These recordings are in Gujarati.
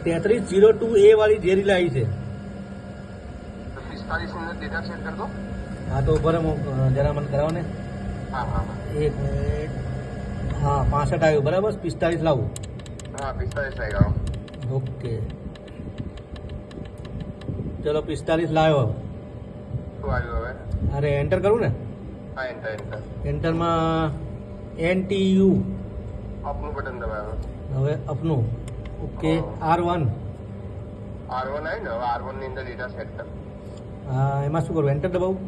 3302A વાળી જે રીલ આવી છે. તો 45 ની અંદર ડેટા સેટ કરી દો. હા તો બરાબર જરા મને કરાવો ને. હા હા હા 1 મિનિટ. હા 65 આવ્યું બરાબર. 45 લાવું. હા 45 લઈ ગયો. ઓકે ચલો 45 લાવ્યો. શું આવ્યું હવે? અરે એન્ટર કરું ને. હા એન્ટર એન્ટર. એન્ટરમાં NTU આપનું બટન દબાવો. હવે અપનું. Okay R1. R1 આવી ને, હવે R1 ની અંદર ડેટા સેટ કર. હા એમાં શું કરું? એન્ટર દબાવું.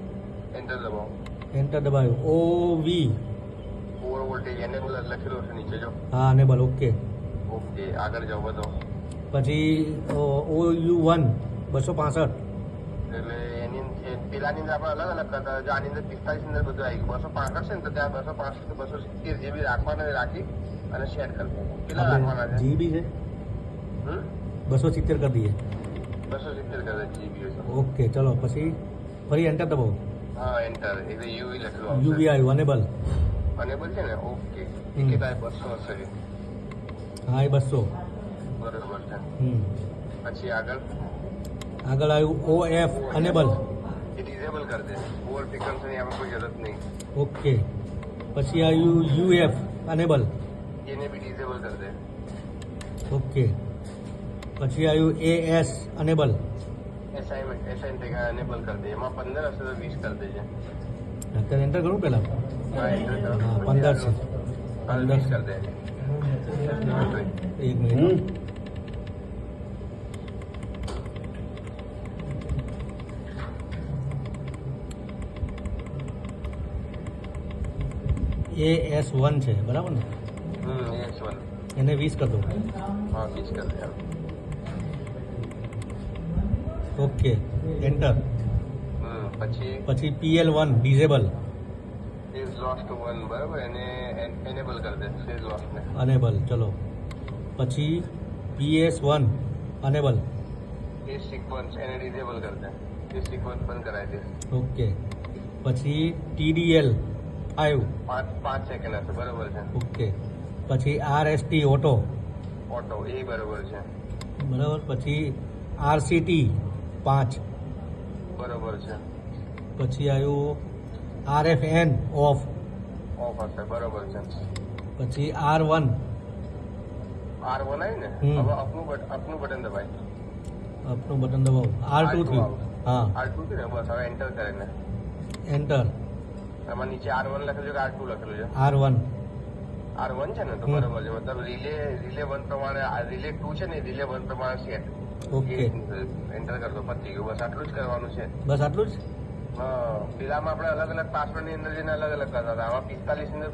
એન્ટર દબાવો. એન્ટર દબાવ્યું. OV. ઓવર વોલ્ટેજ એનેબલ લખેલું છે નીચે જો. હા અનેબલ. ઓકે ઓકે આગળ જાઓ બધો. પછી OU1 265. એટલે એની પેલાની અંદર આપણે અલગ અલગ કરતા જો આની અંદર 45 ની અંદર બધું આવી ગયું. 265 છે ને તો ત્યાં 265 to 270 GB રાખવાના રાખી અને સેટ કરી દો. કેટલા રાખવાના છે? GB છે 270 કરી દઈએ. 270 કરે GB. ઓકે ચલો પછી ફરી એન્ટર દબાવો. હા એન્ટર. એટલે યુવી લખેલું UV આવ્યું. અનેબલ. અનેબલ છે ને. ઓકે હમ. કેટલા 200 હશે. હા એ 200. બરોબર છે. પછી આગળ આવ્યું OF અનેબલ. એ ડિઝેબલ કરી દે. ઓવર ફ્રીક્વન્સી આપણે કોઈ જરૂરત નહીં. ઓકે પછી આવ્યું UF અનેબલ. એને બી ડિઝેબલ કરી દે. ઓકે પછી આવ્યું AS અનેબલ. એસાઇન થઈ ગયા એનેબલ કરી દે. એમાં 15 હશે તો 20 કરી દેજે. અત્યારે એન્ટર કરું પહેલા. હા એન્ટર કરો. હા 15 છે. 20 કરી દે. 1 મિનિટ. AS1 છે બરાબર ને. S1. એને 20 કરી દો. હા 20 કરી દે. Okay enter. પછી PL1 ડિઝેબલ. ઇઝ લોસ્ટ 1 બરાબર. એને એનેબલ કરી દે. ઇઝ લોસ્ટ ને અનેબલ. ચલો પછી PS1 અનેબલ. એ સિક્વન્સ એને ડિઝેબલ કરી દે. એ સિક્વન્સ બંધ કરાવી દે. ઓકે પછી TDL 5. 5 સેકન્ડ હશે બરોબર છે. ઓકે પછી RST ઓટો. ઓટો એ બરોબર છે. બરાબર. પછી RCT 5. બરોબર છે. પછી આવ્યું RFN ઓફ. ઓફ હશે બરોબર છે. પછી R1. R1 આવી ને. હમ. હવે આપનું બટન દબાય. આપનું બટન દબાવો. R2 થયું. હા R2 છે ને બસ. હવે એન્ટર કરે ને. એન્ટર. એમાં નીચે R1 લખેલું છે કે R2 લખેલું છે? R1. R1 છે ને તો હમ. બરોબર છે. મતલબ રિલે 1 પ્રમાણે રિલે 2 છે ને રિલે 1 પ્રમાણે સેટ. ઓકે એન્ટર કરી દો. પતી ગયું. બસ આટલું જ કરવાનું છે. બસ આટલું જ. પેલામાં આપણે અલગ અલગ પાસવર્ડ ની અંદર જઈને અલગ અલગ કરતા હતા. આમાં 45 ની અંદર